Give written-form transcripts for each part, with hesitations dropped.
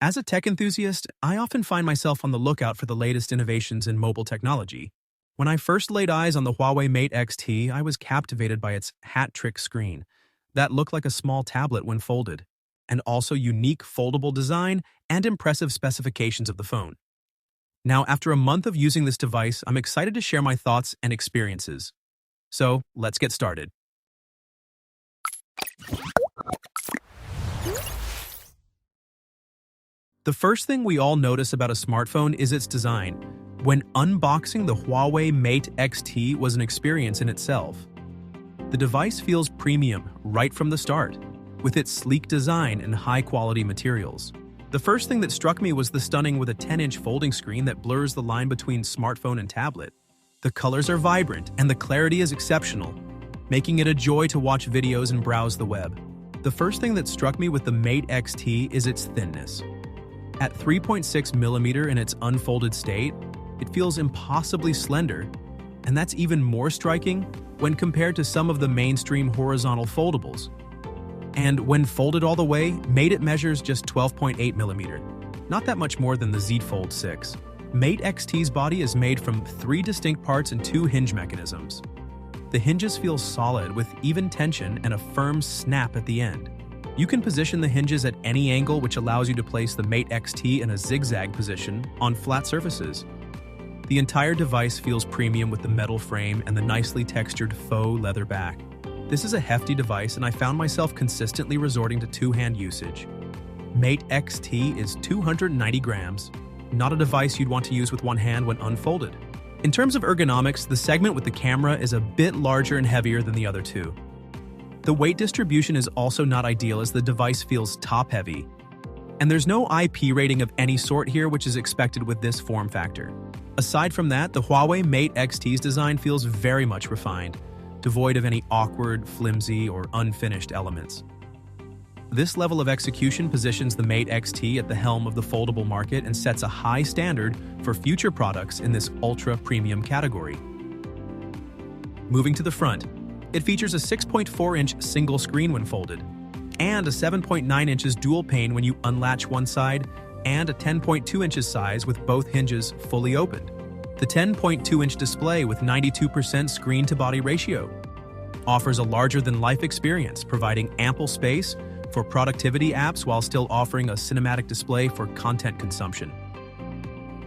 As a tech enthusiast, I often find myself on the lookout for the latest innovations in mobile technology. When I first laid eyes on the Huawei Mate XT, I was captivated by its hat-trick screen that looked like a small tablet when folded, and also unique foldable design and impressive specifications of the phone. Now, after a month of using this device, I'm excited to share my thoughts and experiences. So, let's get started. The first thing we all notice about a smartphone is its design. When unboxing the Huawei Mate XT was an experience in itself. The device feels premium right from the start, with its sleek design and high-quality materials. The first thing that struck me was the stunning with a 10-inch folding screen that blurs the line between smartphone and tablet. The colors are vibrant and the clarity is exceptional, making it a joy to watch videos and browse the web. The first thing that struck me with the Mate XT is its thinness. At 3.6mm in its unfolded state, it feels impossibly slender, and that's even more striking when compared to some of the mainstream horizontal foldables. And when folded all the way, Mate measures just 12.8mm, not that much more than the Z Fold 6. Mate XT's body is made from 3 distinct parts and 2 hinge mechanisms. The hinges feel solid with even tension and a firm snap at the end. You can position the hinges at any angle, which allows you to place the Mate XT in a zigzag position on flat surfaces. The entire device feels premium with the metal frame and the nicely textured faux leather back. This is a hefty device, and I found myself consistently resorting to two-hand usage. Mate XT is 290 grams, not a device you'd want to use with one hand when unfolded. In terms of ergonomics, the segment with the camera is a bit larger and heavier than the other two. The weight distribution is also not ideal as the device feels top-heavy. And there's no IP rating of any sort here, which is expected with this form factor. Aside from that, the Huawei Mate XT's design feels very much refined, devoid of any awkward, flimsy, or unfinished elements. This level of execution positions the Mate XT at the helm of the foldable market and sets a high standard for future products in this ultra-premium category. Moving to the front, it features a 6.4-inch single screen when folded, and a 7.9 inches dual pane when you unlatch one side, and a 10.2 inches size with both hinges fully opened. The 10.2-inch display with 92% screen-to-body ratio offers a larger-than-life experience, providing ample space for productivity apps while still offering a cinematic display for content consumption.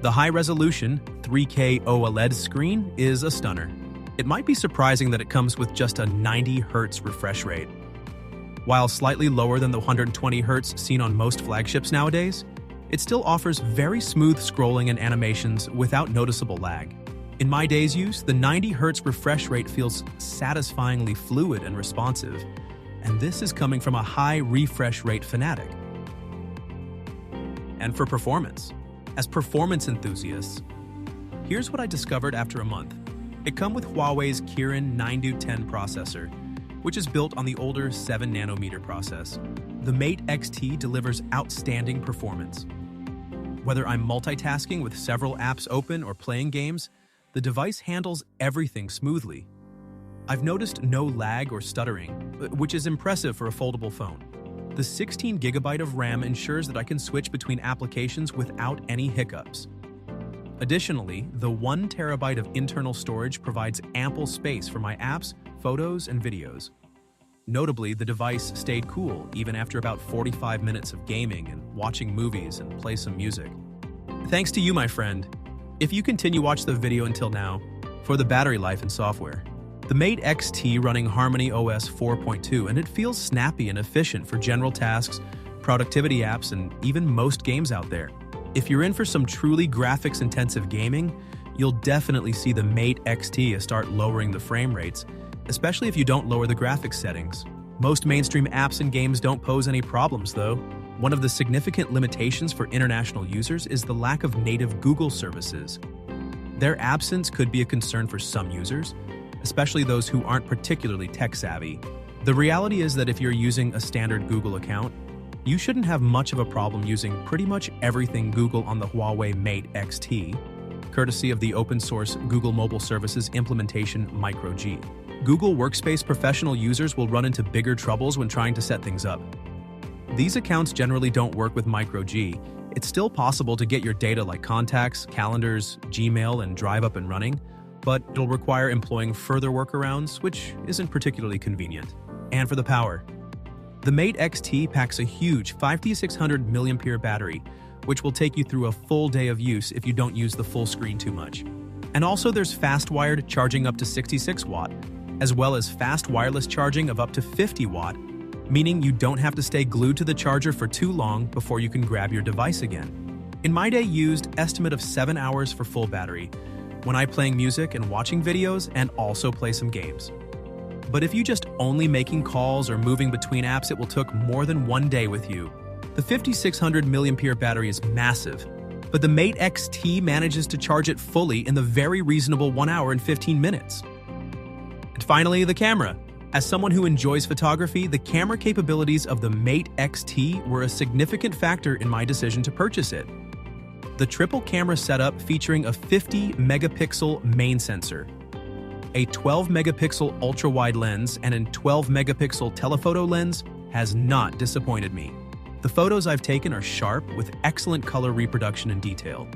The high-resolution 3K OLED screen is a stunner. It might be surprising that it comes with just a 90 Hz refresh rate. While slightly lower than the 120 Hz seen on most flagships nowadays, it still offers very smooth scrolling and animations without noticeable lag. In my day's use, the 90 Hz refresh rate feels satisfyingly fluid and responsive, and this is coming from a high refresh rate fanatic. And for performance, as performance enthusiasts, here's what I discovered after a month. It comes with Huawei's Kirin 9do10 processor, which is built on the older 7nm process. The Mate XT delivers outstanding performance. Whether I'm multitasking with several apps open or playing games, the device handles everything smoothly. I've noticed no lag or stuttering, which is impressive for a foldable phone. The 16GB of RAM ensures that I can switch between applications without any hiccups. Additionally, the 1TB of internal storage provides ample space for my apps, photos, and videos. Notably, the device stayed cool even after about 45 minutes of gaming and watching movies and play some music. Thanks to you, my friend, if you continue watch the video until now, for the battery life and software. The Mate XT running Harmony OS 4.2, and it feels snappy and efficient for general tasks, productivity apps, and even most games out there. If you're in for some truly graphics-intensive gaming, you'll definitely see the Mate XT start lowering the frame rates, especially if you don't lower the graphics settings. Most mainstream apps and games don't pose any problems, though. One of the significant limitations for international users is the lack of native Google services. Their absence could be a concern for some users, especially those who aren't particularly tech-savvy. The reality is that if you're using a standard Google account, you shouldn't have much of a problem using pretty much everything Google on the Huawei Mate XT, courtesy of the open-source Google Mobile Services implementation MicroG. Google Workspace professional users will run into bigger troubles when trying to set things up. These accounts generally don't work with MicroG, It's still possible to get your data like contacts, calendars, Gmail, and Drive up and running, but it'll require employing further workarounds, which isn't particularly convenient. And for the power, the Mate XT packs a huge 5600 mAh battery, which will take you through a full day of use if you don't use the full screen too much. And also there's fast wired charging up to 66 watt, as well as fast wireless charging of up to 50 watt, meaning you don't have to stay glued to the charger for too long before you can grab your device again. In my day used, estimate of 7 hours for full battery, when I'm playing music and watching videos and also play some games. But if you just only making calls or moving between apps, it will take more than 1 day with you. The 5600 mAh battery is massive, but the Mate XT manages to charge it fully in the very reasonable 1 hour and 15 minutes. And finally, the camera. As someone who enjoys photography, the camera capabilities of the Mate XT were a significant factor in my decision to purchase it. The triple camera setup featuring a 50-megapixel main sensor, a 12-megapixel ultra-wide lens, and a 12-megapixel telephoto lens has not disappointed me. The photos I've taken are sharp with excellent color reproduction and detail.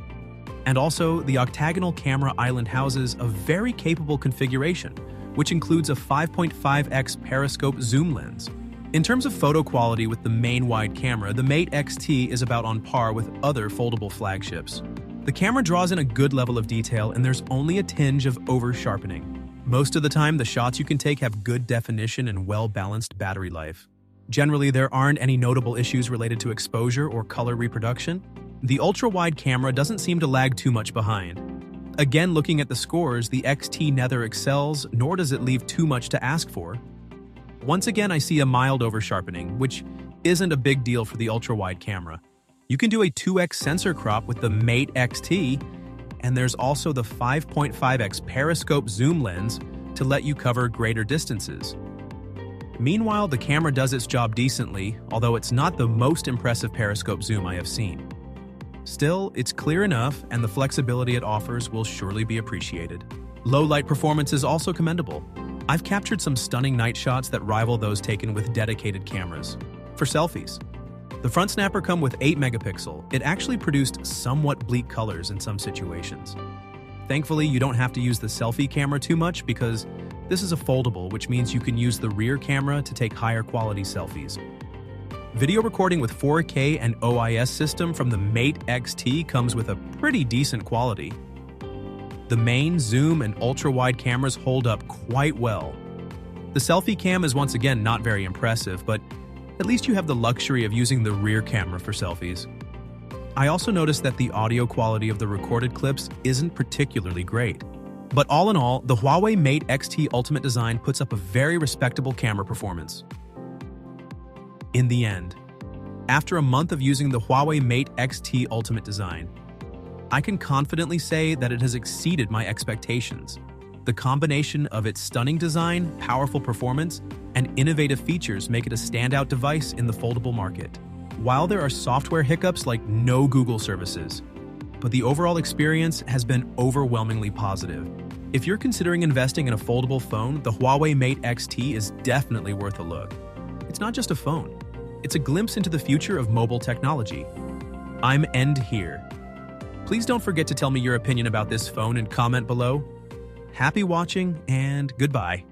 And also, the octagonal camera island houses a very capable configuration, which includes a 5.5x periscope zoom lens. In terms of photo quality with the main wide camera, the Mate XT is about on par with other foldable flagships. The camera draws in a good level of detail and there's only a tinge of over-sharpening. Most of the time, the shots you can take have good definition and well-balanced battery life. Generally, there aren't any notable issues related to exposure or color reproduction. The ultra-wide camera doesn't seem to lag too much behind. Again, looking at the scores, the XT neither excels nor does it leave too much to ask for. Once again, I see a mild over-sharpening, which isn't a big deal for the ultra-wide camera. You can do a 2x sensor crop with the Mate XT, and there's also the 5.5x periscope zoom lens to let you cover greater distances. Meanwhile, the camera does its job decently, although it's not the most impressive periscope zoom I have seen. Still, it's clear enough, and the flexibility it offers will surely be appreciated. Low light performance is also commendable. I've captured some stunning night shots that rival those taken with dedicated cameras. For selfies, the front snapper come with 8 megapixel. It actually produced somewhat bleak colors in some situations. Thankfully, you don't have to use the selfie camera too much because this is a foldable, which means you can use the rear camera to take higher quality selfies. Video recording with 4K and OIS system from the Mate XT comes with a pretty decent quality. The main, zoom, and ultra-wide cameras hold up quite well. The selfie cam is once again not very impressive, but at least you have the luxury of using the rear camera for selfies. I also noticed that the audio quality of the recorded clips isn't particularly great. But all in all, the Huawei Mate XT Ultimate design puts up a very respectable camera performance. In the end, after a month of using the Huawei Mate XT Ultimate design, I can confidently say that it has exceeded my expectations. The combination of its stunning design, powerful performance, and innovative features make it a standout device in the foldable market. While there are software hiccups like no Google services, but the overall experience has been overwhelmingly positive. If you're considering investing in a foldable phone, the Huawei Mate XT is definitely worth a look. It's not just a phone. It's a glimpse into the future of mobile technology. I'm End here. Please don't forget to tell me your opinion about this phone and comment below. Happy watching and goodbye.